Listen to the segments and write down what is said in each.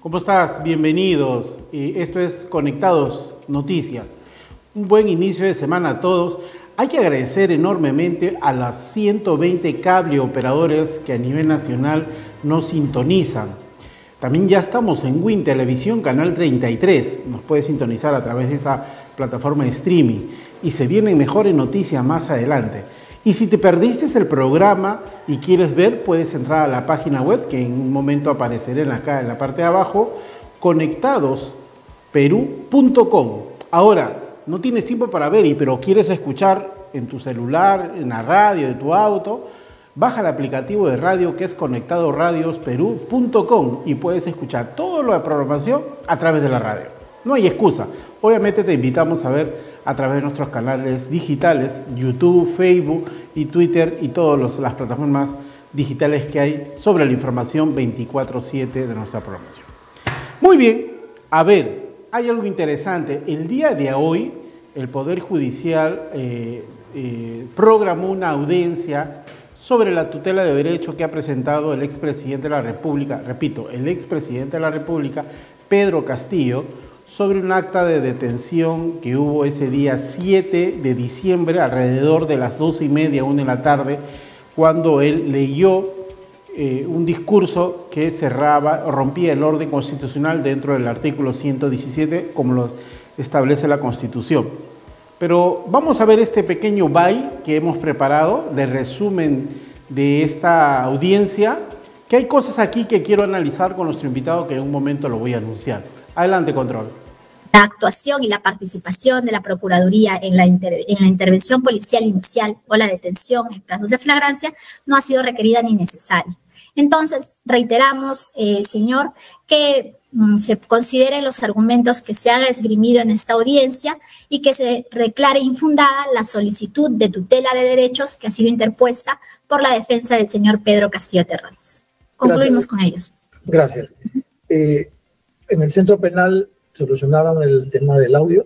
¿Cómo estás? Bienvenidos. Esto es Conectados Noticias. Un buen inicio de semana a todos. Hay que agradecer enormemente a las 120 cable operadores que a nivel nacional nos sintonizan. También ya estamos en WIN Televisión, canal 33. Nos puede sintonizar a través de esa plataforma de streaming. Y se vienen mejores noticias más adelante. Y si te perdiste el programa y quieres ver, puedes entrar a la página web que en un momento aparecerá acá en la parte de abajo, conectadosperú.com. Ahora, no tienes tiempo para ver, pero quieres escuchar en tu celular, en la radio de tu auto, baja el aplicativo de radio que es conectadosperú.com y puedes escuchar todo lo de programación a través de la radio. No hay excusa. Obviamente te invitamos a ver a través de nuestros canales digitales, YouTube, Facebook y Twitter y todas las plataformas digitales que hay sobre la información 24/7 de nuestra programación. Muy bien, a ver, hay algo interesante. El día de hoy el Poder Judicial programó una audiencia sobre la tutela de derecho que ha presentado el expresidente de la República, repito, el expresidente de la República, Pedro Castillo, sobre un acta de detención que hubo ese día 7 de diciembre, alrededor de las 12:30, 1 de la tarde, cuando él leyó un discurso que rompía el orden constitucional dentro del artículo 117, como lo establece la Constitución. Pero vamos a ver este pequeño que hemos preparado, de resumen de esta audiencia, que hay cosas aquí que quiero analizar con nuestro invitado, que en un momento lo voy a anunciar. Adelante, control. La actuación y la participación de la Procuraduría en la intervención policial inicial o la detención en plazos de flagrancia no ha sido requerida ni necesaria. Entonces, reiteramos, señor, que se consideren los argumentos que se han esgrimido en esta audiencia y que se declare infundada la solicitud de tutela de derechos que ha sido interpuesta por la defensa del señor Pedro Castillo Terrones. Concluimos con ellos. Gracias. En el centro penal solucionaron el tema del audio.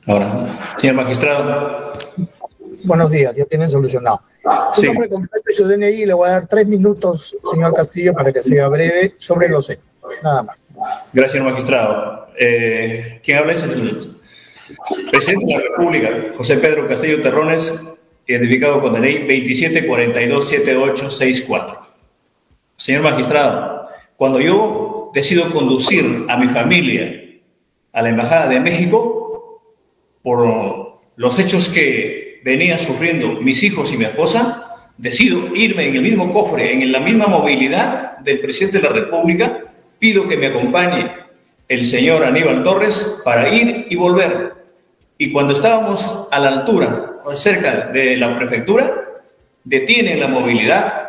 Ahora, señor magistrado. Buenos días, ya tienen solucionado. Su nombre completo y su DNI, le voy a dar 3 minutos, señor Castillo, para que sea breve sobre los hechos. Nada más. Gracias, señor magistrado. ¿Quién habla? Es el presidente de la República, José Pedro Castillo Terrones, identificado con DNI 27427864. Señor magistrado, cuando yo decido conducir a mi familia a la Embajada de México por los hechos que venía sufriendo mis hijos y mi esposa, decido irme en el mismo cofre, en la misma movilidad del presidente de la República. Pido que me acompañe el señor Aníbal Torres para ir y volver. Y cuando estábamos a la altura, cerca de la prefectura, detienen la movilidad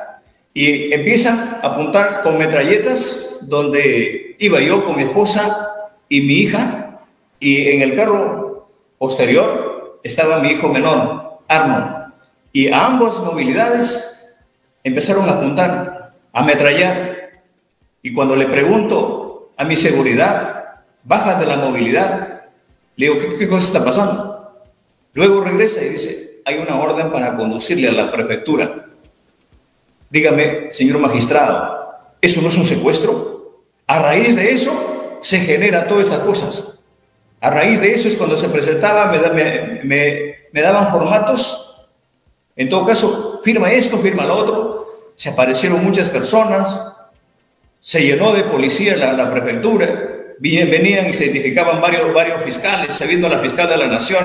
y empiezan a apuntar con metralletas donde iba yo con mi esposa y mi hija, y en el carro posterior estaba mi hijo menor, Arnold, y a ambas movilidades empezaron a apuntar, a ametrallar, y cuando le pregunto a mi seguridad, baja de la movilidad, le digo, ¿qué cosa está pasando? Luego regresa y dice, hay una orden para conducirle a la prefectura. Dígame, señor magistrado, ¿eso no es un secuestro? A raíz de eso se generan todas estas cosas. A raíz de eso es cuando se presentaba, me daban formatos. En todo caso, firma esto, firma lo otro. Se aparecieron muchas personas. Se llenó de policía la prefectura. Venían y se identificaban varios fiscales, sabiendo a la fiscal de la nación.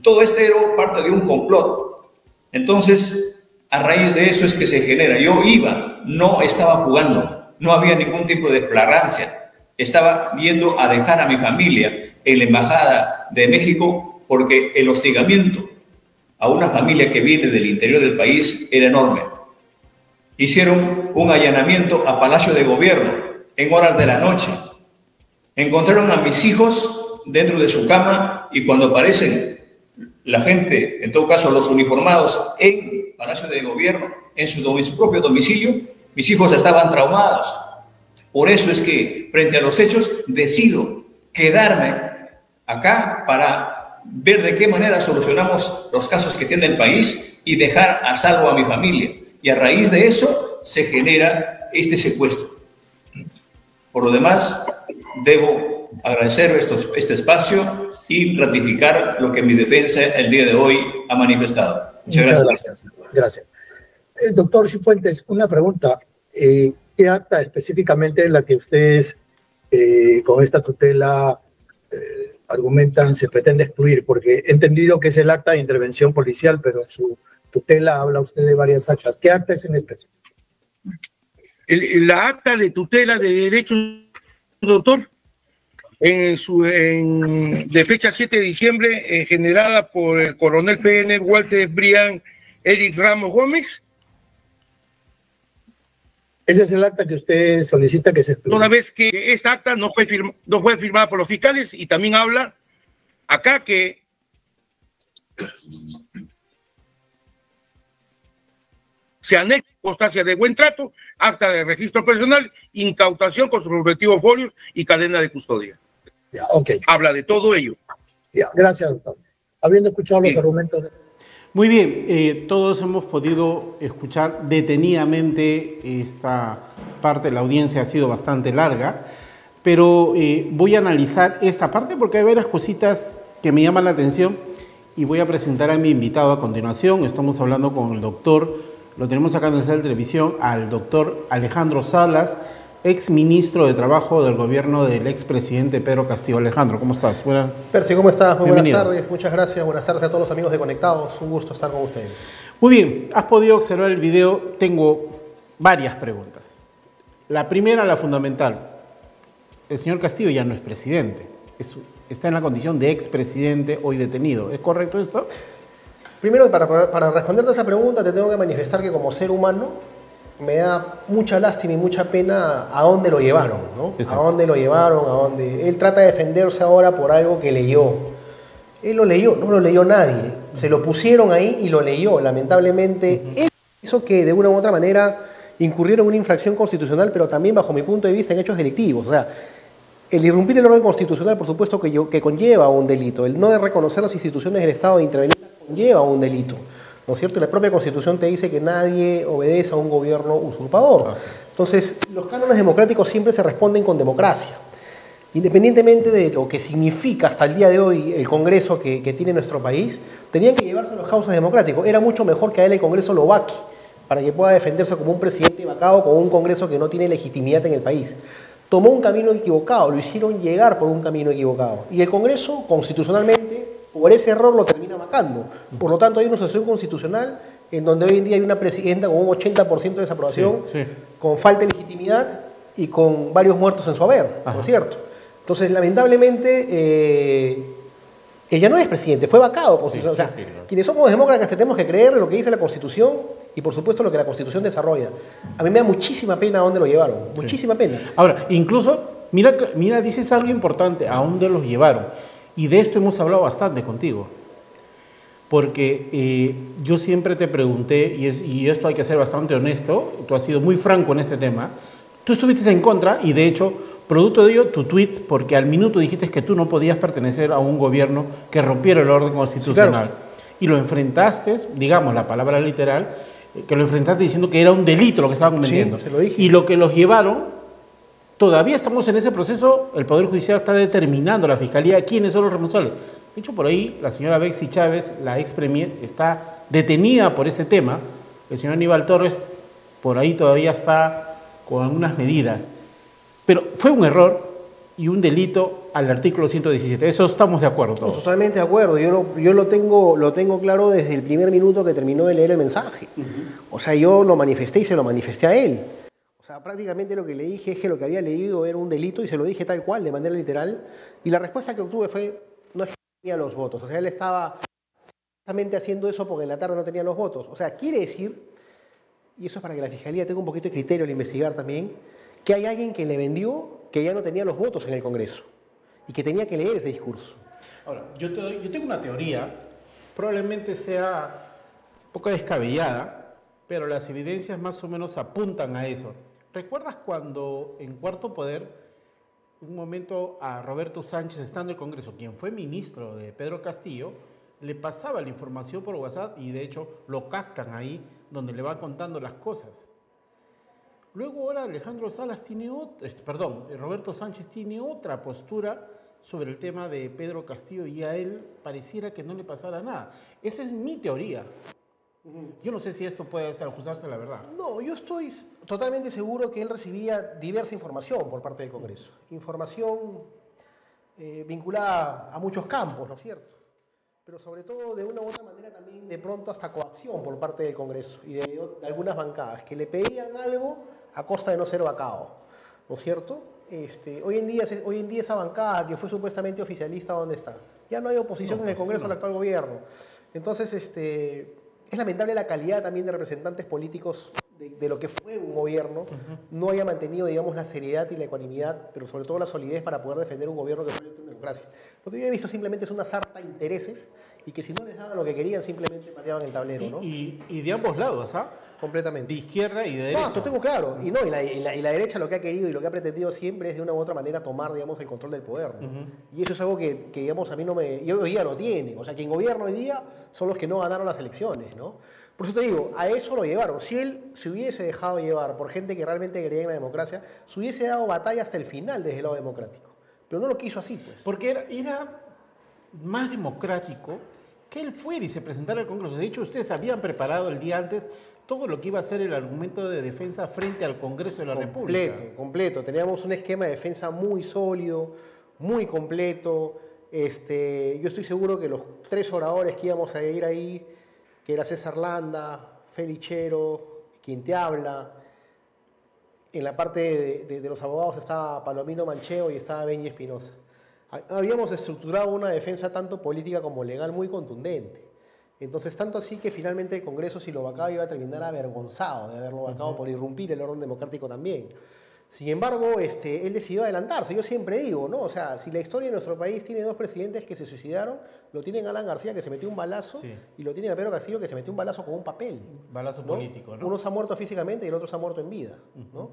Todo este era parte de un complot. Entonces, a raíz de eso es que se genera. Yo iba, no estaba jugando, no había ningún tipo de flagrancia. Estaba yendo a dejar a mi familia en la Embajada de México porque el hostigamiento a una familia que viene del interior del país era enorme. Hicieron un allanamiento a Palacio de Gobierno en horas de la noche. Encontraron a mis hijos dentro de su cama y cuando aparecen la gente, en todo caso los uniformados, en Palacio de Gobierno, en su propio domicilio, mis hijos estaban traumados. Por eso es que, frente a los hechos, decido quedarme acá para ver de qué manera solucionamos los casos que tiene el país y dejar a salvo a mi familia. Y a raíz de eso se genera este secuestro. Por lo demás, debo agradecer este espacio y ratificar lo que mi defensa el día de hoy ha manifestado. Muchas gracias. Gracias. Doctor Cifuentes, una pregunta. ¿Qué acta específicamente es la que ustedes con esta tutela argumentan se pretende excluir? Porque he entendido que es el acta de intervención policial, pero en su tutela habla usted de varias actas. ¿Qué acta es en específico? La acta de tutela de derechos, doctor, de fecha 7 de diciembre, generada por el coronel PN Walter Brian Eric Ramos Gómez. Ese es el acta que usted solicita que se excluya. Toda vez que esta acta no fue firmada por los fiscales, y también habla acá que se anexa constancia de buen trato, acta de registro personal, incautación con sus respectivos folios y cadena de custodia. Ya, okay. Habla de todo ello. Ya, gracias, doctor. Habiendo escuchado los argumentos. Muy bien, todos hemos podido escuchar detenidamente esta parte. La audiencia ha sido bastante larga, pero voy a analizar esta parte porque hay varias cositas que me llaman la atención y voy a presentar a mi invitado a continuación. Estamos hablando con el doctor, lo tenemos acá en la sala de televisión, al doctor Alejandro Salas, ex ministro de Trabajo del gobierno del expresidente Pedro Castillo. Alejandro, ¿cómo estás? Percy, ¿cómo estás? Muy Bienvenido. buenas tardes, muchas gracias. Buenas tardes a todos los amigos de Conectados. Un gusto estar con ustedes. Muy bien, has podido observar el video. Tengo varias preguntas. La primera, la fundamental. El señor Castillo ya no es presidente. Está en la condición de expresidente hoy detenido. ¿Es correcto esto? Primero, para responderte a esa pregunta, te tengo que manifestar que como ser humano me da mucha lástima y mucha pena a dónde lo llevaron, ¿no? Exacto. A dónde lo llevaron, a dónde... Él trata de defenderse ahora por algo que leyó. Él lo leyó, no lo leyó nadie. Se lo pusieron ahí y lo leyó. Lamentablemente, él hizo que de una u otra manera incurriera en una infracción constitucional, pero también, bajo mi punto de vista, en hechos delictivos. O sea, el irrumpir el orden constitucional, por supuesto, que conlleva un delito. El no de reconocer las instituciones del Estado e intervenir conlleva un delito. ¿No es cierto? La propia Constitución te dice que nadie obedece a un gobierno usurpador. Entonces, los cánones democráticos siempre se responden con democracia. Independientemente de lo que significa hasta el día de hoy el Congreso que tiene nuestro país, tenían que llevarse a los cauces democráticos. Era mucho mejor que a él el Congreso lo vaque, para que pueda defenderse como un presidente vacado con un Congreso que no tiene legitimidad en el país. Tomó un camino equivocado, lo hicieron llegar por un camino equivocado. Y el Congreso, constitucionalmente, por ese error lo termina vacando. Por lo tanto, hay una situación constitucional en donde hoy en día hay una presidenta con un 80% de desaprobación, con falta de legitimidad y con varios muertos en su haber, ¿no es cierto? Entonces, lamentablemente, ella no es presidente, fue vacado. O sea, quienes somos demócratas tenemos que creer en lo que dice la Constitución y, por supuesto, lo que la Constitución desarrolla. A mí me da muchísima pena a dónde lo llevaron, muchísima pena. Ahora, incluso, mira, dices algo importante, a dónde los llevaron. Y de esto hemos hablado bastante contigo. Porque yo siempre te pregunté, y esto hay que ser bastante honesto, tú has sido muy franco en este tema, tú estuviste en contra y de hecho, producto de ello, tu tweet, porque al minuto dijiste que tú no podías pertenecer a un gobierno que rompiera el orden constitucional. Sí, claro. Y lo enfrentaste, digamos la palabra literal, que lo enfrentaste diciendo que era un delito lo que estaban cometiendo. Sí, se lo dije. Y lo que los llevaron, todavía estamos en ese proceso, el Poder Judicial está determinando, la Fiscalía, quiénes son los responsables. De hecho, por ahí, la señora Betsy Chávez, la ex premier, está detenida por ese tema. El señor Aníbal Torres, por ahí todavía está con algunas medidas. Pero fue un error y un delito al artículo 117. Eso estamos de acuerdo todos. Totalmente de acuerdo. Yo lo tengo claro desde el primer minuto que terminó de leer el mensaje. O sea, yo lo manifesté y se lo manifesté a él. O sea, prácticamente lo que le dije es que lo que había leído era un delito y se lo dije tal cual, de manera literal. Y la respuesta que obtuve fue, no es que tenía los votos. O sea, él estaba justamente haciendo eso porque en la tarde no tenía los votos. O sea, quiere decir, y eso es para que la Fiscalía tenga un poquito de criterio al investigar también, que hay alguien que le vendió que ya no tenía los votos en el Congreso y que tenía que leer ese discurso. Ahora, yo tengo una teoría, probablemente sea un poco descabellada, pero las evidencias más o menos apuntan a eso. ¿Recuerdas cuando en Cuarto Poder, un momento a Roberto Sánchez, estando en el Congreso, quien fue ministro de Pedro Castillo, le pasaba la información por WhatsApp y de hecho lo captan ahí donde le van contando las cosas. Luego ahora Alejandro Salas tiene Roberto Sánchez tiene otra postura sobre el tema de Pedro Castillo y a él pareciera que no le pasara nada. Esa es mi teoría. Yo no sé si esto puede ajustarse a la verdad. No, yo estoy totalmente seguro que él recibía diversa información por parte del Congreso. Información vinculada a muchos campos, ¿no es cierto? Pero sobre todo de una u otra manera también de pronto hasta coacción por parte del Congreso y de algunas bancadas que le pedían algo a costa de no ser vacado, ¿no es cierto? Hoy en día esa bancada que fue supuestamente oficialista, ¿dónde está? Ya no hay oposición en el Congreso al actual gobierno. Entonces, es lamentable la calidad también de representantes políticos de lo que fue un gobierno, no haya mantenido, digamos, la seriedad y la ecuanimidad, pero sobre todo la solidez para poder defender un gobierno que fue electo en democracia. Lo que yo he visto simplemente es una sarta de intereses y que si no les daban lo que querían, simplemente pateaban el tablero, ¿no? Y de ambos lados, ¿ah? Completamente. De izquierda y de derecha. No, eso tengo claro. Y la derecha lo que ha querido y lo que ha pretendido siempre es de una u otra manera tomar, digamos, el control del poder, ¿no? Y eso es algo que, digamos, a mí no me... Y hoy día lo tienen. O sea, quien gobierna hoy día son los que no ganaron las elecciones, ¿no? Por eso te digo, a eso lo llevaron. Si él se hubiese dejado llevar por gente que realmente creía en la democracia, se hubiese dado batalla hasta el final desde el lado democrático. Pero no lo quiso así, pues. Porque era más democrático que él fuera y se presentara al Congreso. De hecho, ustedes habían preparado el día antes todo lo que iba a ser el argumento de defensa frente al Congreso de la República. Completo. Teníamos un esquema de defensa muy sólido, muy completo. Yo estoy seguro que los 3 oradores que íbamos a ir ahí, que era César Landa, Felichero, quien te habla, en la parte de los abogados estaba Palomino Mancheo y estaba Benji Espinosa. Habíamos estructurado una defensa tanto política como legal muy contundente. Entonces, tanto así que finalmente el Congreso, si lo vacaba, iba a terminar avergonzado de haberlo vacado por irrumpir el orden democrático también. Sin embargo, él decidió adelantarse. Yo siempre digo, ¿no? O sea, si la historia de nuestro país tiene 2 presidentes que se suicidaron, lo tienen a Alan García, que se metió un balazo, y lo tienen a Pedro Castillo, que se metió un balazo con un papel. Balazo, ¿no? Político, ¿no? Uno se ha muerto físicamente y el otro se ha muerto en vida, ¿no?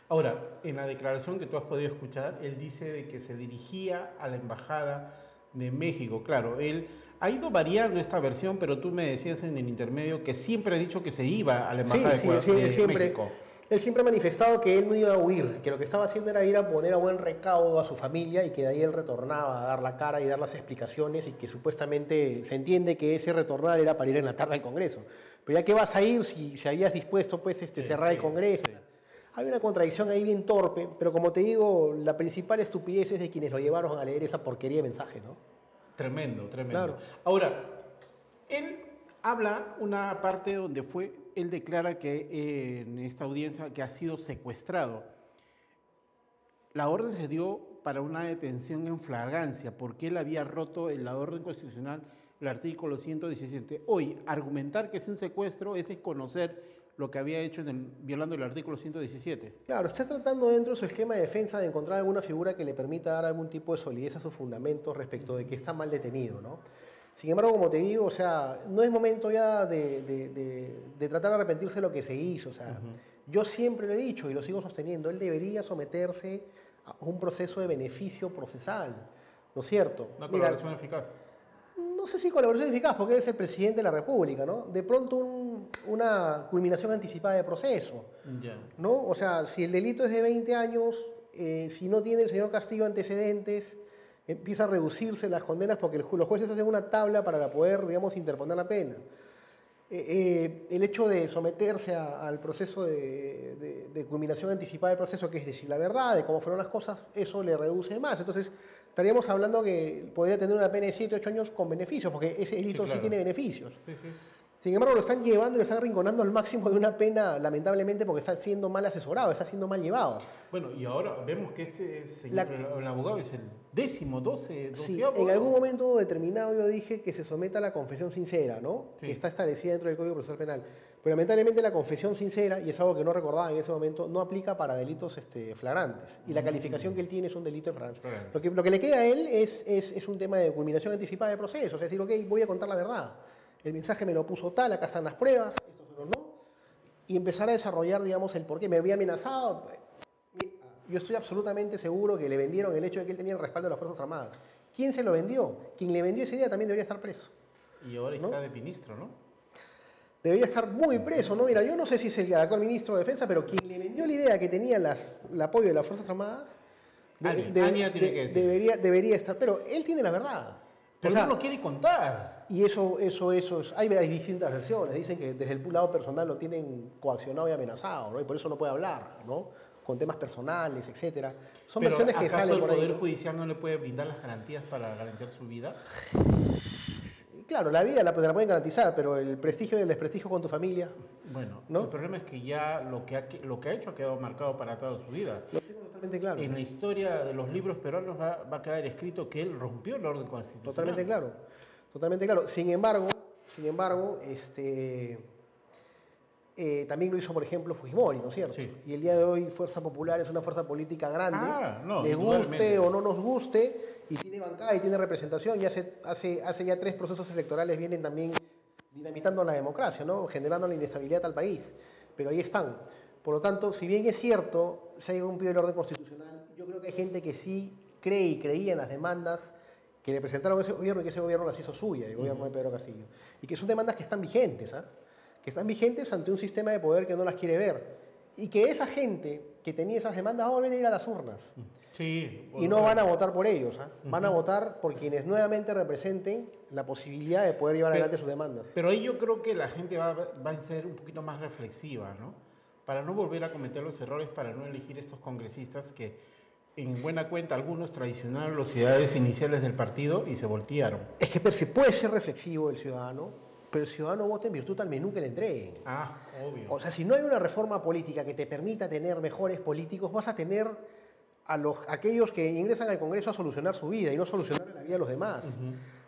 Ahora, en la declaración que tú has podido escuchar, él dice de que se dirigía a la Embajada de México. Claro, él ha ido variando esta versión, pero tú me decías en el intermedio que siempre ha dicho que se iba a la Embajada de México. Él siempre ha manifestado que él no iba a huir, que lo que estaba haciendo era ir a poner a buen recaudo a su familia y que de ahí él retornaba a dar la cara y dar las explicaciones y que supuestamente se entiende que ese retornar era para ir en la tarde al Congreso. Pero ya que vas a ir si habías dispuesto pues cerrar el Congreso. Sí. Hay una contradicción ahí bien torpe, pero como te digo, la principal estupidez es de quienes lo llevaron a leer esa porquería de mensaje, ¿no? Tremendo. Claro. Ahora, él habla una parte donde él declara que en esta audiencia que ha sido secuestrado. La orden se dio para una detención en flagrancia, porque él había roto en la orden constitucional el artículo 117. Hoy, argumentar que es un secuestro es desconocer lo que había hecho violando el artículo 117. Claro, está tratando dentro de su esquema de defensa de encontrar alguna figura que le permita dar algún tipo de solidez a sus fundamentos respecto de que está mal detenido, ¿no? Sin embargo, como te digo, o sea, no es momento ya de tratar de arrepentirse de lo que se hizo. O sea, yo siempre lo he dicho y lo sigo sosteniendo, él debería someterse a un proceso de beneficio procesal, ¿no es cierto? Una colaboración eficaz. No sé si colaboración eficaz, porque él es el presidente de la República, ¿no? De pronto una culminación anticipada de proceso, ¿no? O sea, si el delito es de 20 años, si no tiene el señor Castillo antecedentes, empieza a reducirse las condenas porque los jueces hacen una tabla para poder, digamos, interponer la pena. El hecho de someterse al proceso de culminación anticipada del proceso, que es decir la verdad de cómo fueron las cosas, eso le reduce más. Entonces, estaríamos hablando que podría tener una pena de 7 o 8 años con beneficios, porque ese delito sí tiene beneficios. Sí. Sin embargo, lo están llevando y lo están arrinconando al máximo de una pena, lamentablemente, porque está siendo mal asesorado, está siendo mal llevado. Bueno, y ahora vemos que este señor, el abogado, es el 12º. Sí, en algún momento determinado yo dije que se someta a la confesión sincera, ¿no? Sí. Que está establecida dentro del Código Procesal Penal. Pero lamentablemente la confesión sincera, y es algo que no recordaba en ese momento, no aplica para delitos flagrantes. Y la calificación que él tiene es un delito de flagrancia. Lo que le queda a él es un tema de culminación anticipada de proceso. Es decir, ok, voy a contar la verdad. El mensaje me lo puso tal, acá están las pruebas, esto no. Y empezar a desarrollar, digamos, el por qué. Me había amenazado. Yo estoy absolutamente seguro que le vendieron el hecho de que él tenía el respaldo de las Fuerzas Armadas. ¿Quién se lo vendió? Quien le vendió esa idea también debería estar preso. Y ahora ¿no? está de ministro, ¿no? Debería estar muy preso, ¿no? Mira, yo no sé si es el actual ministro de Defensa, pero quien le vendió la idea que tenía el apoyo de las Fuerzas Armadas Alguien tiene que decir. debería estar, pero él tiene la verdad. Pero O sea, no lo quiere contar. y eso es, hay distintas versiones, dicen que desde el lado personal lo tienen coaccionado y amenazado, ¿no? Y por eso no puede hablar, ¿no? Con temas personales, etcétera. Son Pero versiones que ¿acaso salen el por ahí. Poder Judicial no le puede brindar las garantías para garantizar su vida? Claro, la vida te la pueden garantizar, pero el prestigio y el desprestigio con tu familia. Bueno, ¿no? el problema es que ya lo que ha hecho ha quedado marcado para toda su vida. Lo tengo totalmente claro. En la historia de los libros peruanos va a quedar escrito que él rompió el orden constitucional. Totalmente claro. Totalmente claro. Sin embargo, también lo hizo, por ejemplo, Fujimori, ¿no es cierto? Sí. Y el día de hoy Fuerza Popular es una fuerza política grande, No, les guste indudablemente. o no nos guste, y tiene bancada y tiene representación, y hace ya 3 procesos electorales vienen también dinamitando la democracia, ¿no? Generando la inestabilidad al país, pero ahí están. Por lo tanto, si bien es cierto, se ha rompido el orden constitucional, yo creo que hay gente que sí cree y creía en las demandas que le presentaron a ese gobierno y que ese gobierno las hizo suya, el gobierno de Pedro Castillo. Y que son demandas que están vigentes, ¿ah? Que están vigentes ante un sistema de poder que no las quiere ver. Y que esa gente que tenía esas demandas va a volver a ir a las urnas. Sí. Y no van a votar por ellos, ¿ah? Van a votar por quienes nuevamente representen la posibilidad de poder llevar adelante sus demandas. Pero ahí yo creo que la gente va a ser un poquito más reflexiva, ¿no? Para no volver a cometer los errores, para no elegir estos congresistas que, en buena cuenta, algunos traicionaron los ideales iniciales del partido y se voltearon. Es que se puede ser reflexivo el ciudadano, pero el ciudadano vota en virtud al menú que le entreguen. Ah, obvio. O sea, si no hay una reforma política que te permita tener mejores políticos, vas a tener a aquellos que ingresan al Congreso a solucionar su vida y no solucionar la vida de los demás.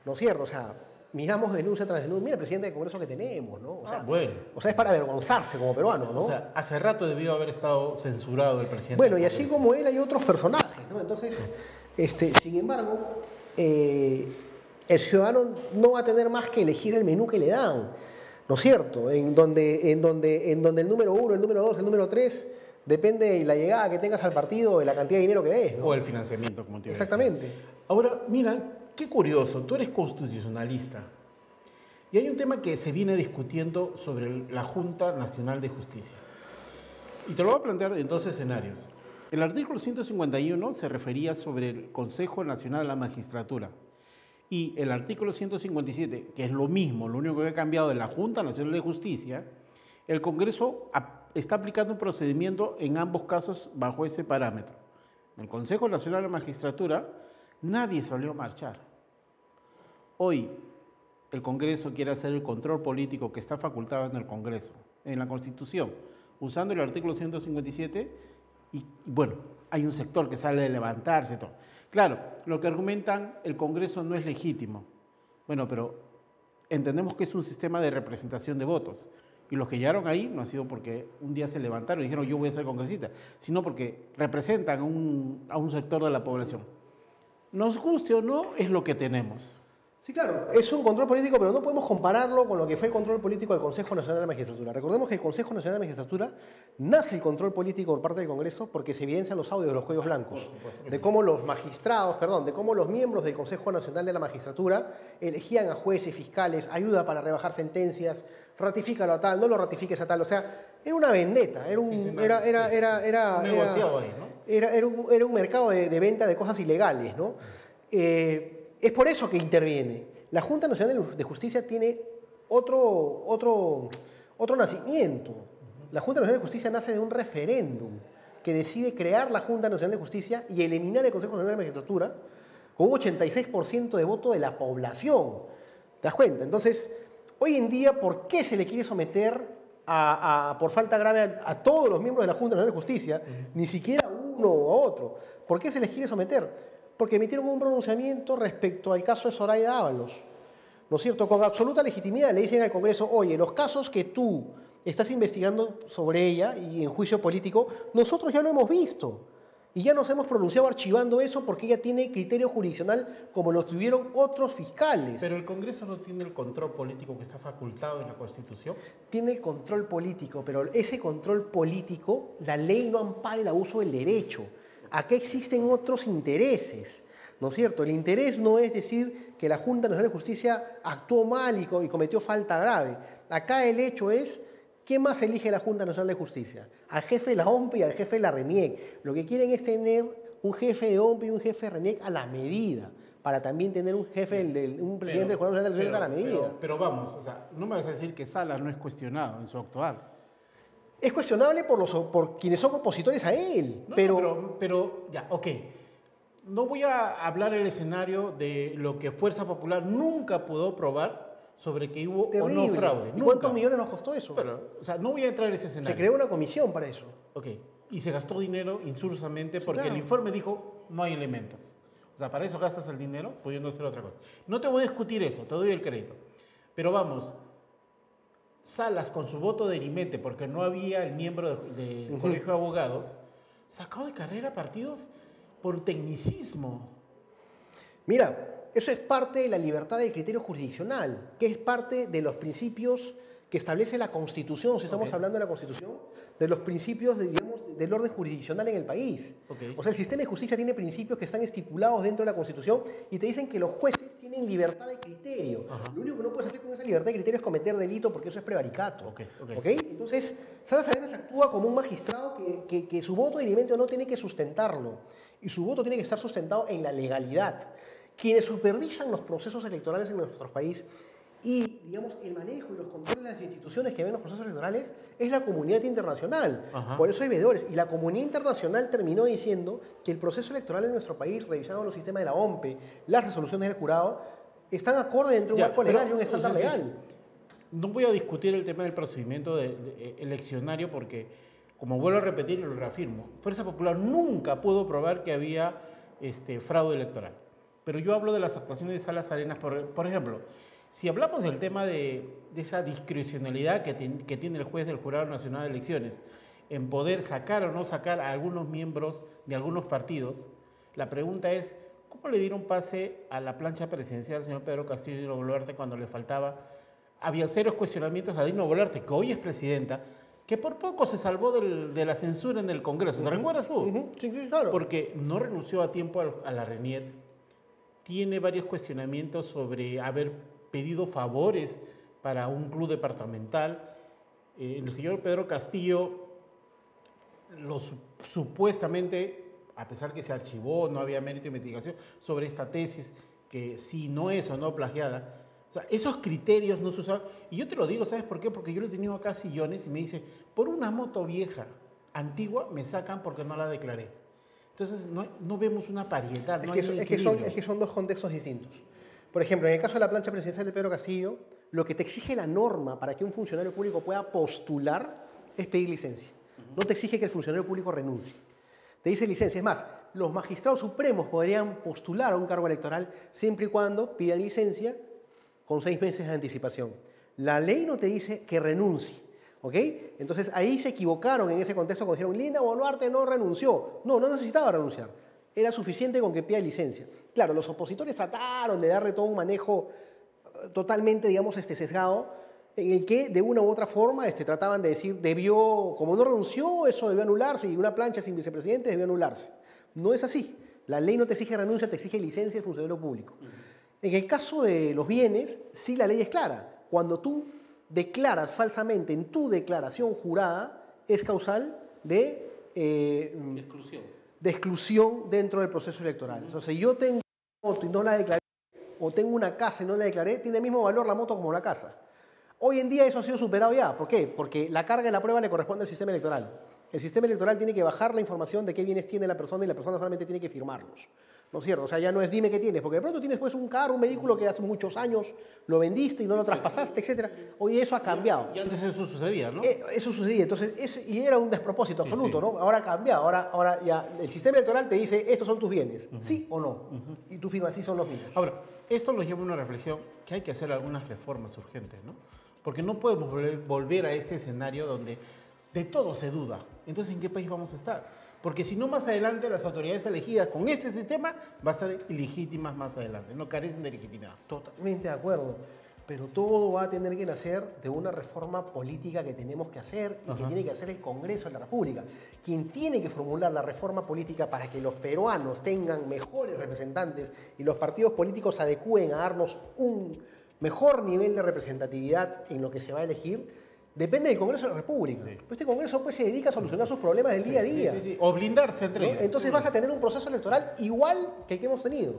¿No es cierto? O sea, miramos denuncia tras denuncia. Mira el presidente del Congreso que tenemos, ¿no? Bueno. O sea, es para avergonzarse como peruano, ¿no? O sea, hace rato debió haber estado censurado el presidente. Bueno, y así como él hay otros personajes, ¿no? Entonces, sin embargo, el ciudadano no va a tener más que elegir el menú que le dan, ¿no es cierto? En donde el número 1, el número 2, el número 3 depende de la llegada que tengas al partido, de la cantidad de dinero que des, ¿no? O el financiamiento, como te iba a decir. Exactamente. Ahora, mira, qué curioso, tú eres constitucionalista y hay un tema que se viene discutiendo sobre la Junta Nacional de Justicia. Y te lo voy a plantear en 2 escenarios. El artículo 151 se refería sobre el Consejo Nacional de la Magistratura. Y el artículo 157, que es lo mismo, lo único que ha cambiado de la Junta Nacional de Justicia, el Congreso está aplicando un procedimiento en ambos casos bajo ese parámetro. En el Consejo Nacional de la Magistratura nadie salió a marchar. Hoy el Congreso quiere hacer el control político que está facultado en el Congreso, en la Constitución, usando el artículo 157 y bueno, hay un sector que sale de levantarse. Todo. Claro, lo que argumentan, el Congreso no es legítimo. Bueno, pero entendemos que es un sistema de representación de votos. Y los que llegaron ahí no ha sido porque un día se levantaron y dijeron yo voy a ser congresista, sino porque representan a un sector de la población. Nos guste o no, es lo que tenemos. Sí, claro, es un control político, pero no podemos compararlo con lo que fue el control político del Consejo Nacional de la Magistratura. Recordemos que el Consejo Nacional de la Magistratura nace el control político por parte del Congreso porque se evidencian los audios de los cuellos blancos, de cómo los de cómo los miembros del Consejo Nacional de la Magistratura elegían a jueces, fiscales, ayuda para rebajar sentencias, ratifícalo a tal, no lo ratifiques a tal. O sea, era una vendetta, era un mercado de venta de cosas ilegales, ¿no? Es por eso que interviene. La Junta Nacional de Justicia tiene otro nacimiento. La Junta Nacional de Justicia nace de un referéndum que decide crear la Junta Nacional de Justicia y eliminar el Consejo Nacional de Magistratura con un 86% de voto de la población. ¿Te das cuenta? Entonces, hoy en día, ¿por qué se le quiere someter por falta grave a todos los miembros de la Junta Nacional de Justicia? Ni siquiera a uno o a otro. ¿Por qué se les quiere someter? Porque emitieron un pronunciamiento respecto al caso de Soraya Ábalos, ¿no es cierto? Con absoluta legitimidad le dicen al Congreso, oye, los casos que tú estás investigando sobre ella y en juicio político, nosotros ya lo hemos visto y ya nos hemos pronunciado archivando eso porque ella tiene criterio jurisdiccional como lo tuvieron otros fiscales. Pero el Congreso no tiene el control político que está facultado en la Constitución. Tiene el control político, pero ese control político, la ley no ampara el abuso del derecho. Acá existen otros intereses. ¿no es cierto? El interés no es decir que la Junta Nacional de Justicia actuó mal y cometió falta grave. Acá el hecho es, ¿qué más elige la Junta Nacional de Justicia? Al jefe de la OMP y al jefe de la RENIEC. Lo que quieren es tener un jefe de OMP y un jefe de RENIEC a la medida, para también tener un jefe, un presidente del Jurado Nacional de Elecciones a la medida. Pero vamos, o sea, no me vas a decir que Salas no es cuestionado en su actuar. Es cuestionable por quienes son opositores a él, No, pero ya, ok. No voy a hablar el escenario de lo que Fuerza Popular nunca pudo probar sobre que hubo terrible. o no fraude. ¿Y cuántos millones nos costó eso? Pero, o sea, no voy a entrar en ese escenario. Se creó una comisión para eso. Ok. Y se gastó dinero insursamente porque claro. el informe dijo no hay elementos. O sea, para eso gastas el dinero pudiendo hacer otra cosa. No te voy a discutir eso, te doy el crédito. Pero vamos, Salas con su voto de erimete, porque no había el miembro del Colegio de Abogados, sacó de carrera partidos por tecnicismo. Mira, eso es parte de la libertad del criterio jurisdiccional, que es parte de los principios que establece la Constitución, si estamos hablando de la Constitución, de los principios, digamos, del orden jurisdiccional en el país. O sea, el sistema de justicia tiene principios que están estipulados dentro de la Constitución y te dicen que los jueces tienen libertad de criterio. Lo único que no puedes hacer con esa libertad de criterio es cometer delito, porque eso es prevaricato. Entonces, Salas Arenas actúa como un magistrado que su voto de erimento no tiene que sustentarlo, y su voto tiene que estar sustentado en la legalidad. Quienes supervisan los procesos electorales en nuestro país y, digamos, el manejo y los controles de las instituciones que ven los procesos electorales es la comunidad internacional. Por eso hay veedores. Y la comunidad internacional terminó diciendo que el proceso electoral en nuestro país, revisando los sistemas de la OMP, las resoluciones del jurado, están acorde dentro de un marco legal y un estándar legal. No voy a discutir el tema del procedimiento eleccionario porque, como vuelvo a repetir y lo reafirmo, Fuerza Popular nunca pudo probar que había fraude electoral. Pero yo hablo de las actuaciones de Salas Arenas, por ejemplo. Si hablamos del tema de esa discrecionalidad que tiene el juez del Jurado Nacional de Elecciones en poder sacar o no sacar a algunos miembros de algunos partidos, la pregunta es, ¿cómo le dieron pase a la plancha presidencial al señor Pedro Castillo y Dino Boluarte cuando le faltaba? Había serios cuestionamientos a Dino Boluarte, que hoy es presidenta, que por poco se salvó de la censura en el Congreso. ¿Te recuerdas tú? Sí, claro. Porque no renunció a tiempo a la RENIEC. Tiene varios cuestionamientos sobre haber pedido favores para un club departamental. El señor Pedro Castillo, supuestamente, a pesar que se archivó, no había mérito de investigación sobre esta tesis, que si no es o no plagiada, o sea, esos criterios no se usaban. Y yo te lo digo, ¿sabes por qué? Porque yo lo he tenido acá sillones y me dice, por una moto vieja, antigua, me sacan porque no la declaré. Entonces, no vemos una pariedad. Es que son dos contextos distintos. Por ejemplo, en el caso de la plancha presidencial de Pedro Castillo, lo que te exige la norma para que un funcionario público pueda postular es pedir licencia. No te exige que el funcionario público renuncie. Te dice licencia. Es más, los magistrados supremos podrían postular a un cargo electoral siempre y cuando pidan licencia con 6 meses de anticipación. La ley no te dice que renuncie. ¿Ok? Entonces ahí se equivocaron en ese contexto cuando dijeron Dino Boluarte no renunció. No necesitaba renunciar. Era suficiente con que pida licencia. Claro, los opositores trataron de darle todo un manejo totalmente, digamos, sesgado, en el que de una u otra forma trataban de decir, como no renunció, eso debió anularse, y una plancha sin vicepresidente debió anularse. No es así. La ley no te exige renuncia, te exige licencia del funcionario público. En el caso de los bienes, sí la ley es clara. Cuando tú declaras falsamente en tu declaración jurada, es causal de exclusión dentro del proceso electoral. O sea, si yo tengo una moto y no la declaré, o tengo una casa y no la declaré, tiene el mismo valor la moto como la casa. Hoy en día eso ha sido superado ya. ¿Por qué? Porque la carga de la prueba le corresponde al sistema electoral. El sistema electoral tiene que bajar la información de qué bienes tiene la persona y la persona solamente tiene que firmarlos. ¿No es cierto? O sea, ya no es dime qué tienes, porque de pronto tienes pues un carro, un vehículo que hace muchos años lo vendiste y no lo traspasaste, etc. Hoy eso ha cambiado. Y antes eso sucedía, ¿no? Eso sucedía. Entonces, y era un despropósito absoluto, ¿no? Ahora ha cambiado. Ahora ya el sistema electoral te dice, estos son tus bienes, ¿sí o no? Y tú firmas, sí son los míos. Ahora, esto nos lleva a una reflexión que hay que hacer algunas reformas urgentes, ¿no? Porque no podemos volver a este escenario donde de todo se duda. Entonces, ¿en qué país vamos a estar? Porque si no, más adelante las autoridades elegidas con este sistema van a ser ilegítimas más adelante, no carecen de legitimidad. Totalmente de acuerdo. pero todo va a tener que nacer de una reforma política que tenemos que hacer y que tiene que hacer el Congreso de la República. Quien tiene que formular la reforma política para que los peruanos tengan mejores representantes y los partidos políticos se adecúen a darnos un mejor nivel de representatividad en lo que se va a elegir, depende del Congreso de la República. Sí. Este Congreso pues, se dedica a solucionar sus problemas del día a día. O blindarse entre ellos. Entonces vas a tener un proceso electoral igual que el que hemos tenido.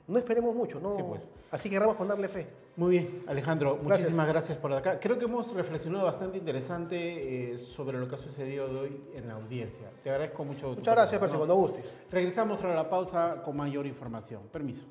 No esperemos mucho, ¿no? Sí, pues. Así que querramos ponerle fe. Muy bien, Alejandro, muchísimas gracias por acá. Creo que hemos reflexionado bastante interesante sobre lo que ha sucedido hoy en la audiencia. Te agradezco mucho. Muchas gracias, Percy, cuando gustes. Regresamos tras la pausa con mayor información. Permiso.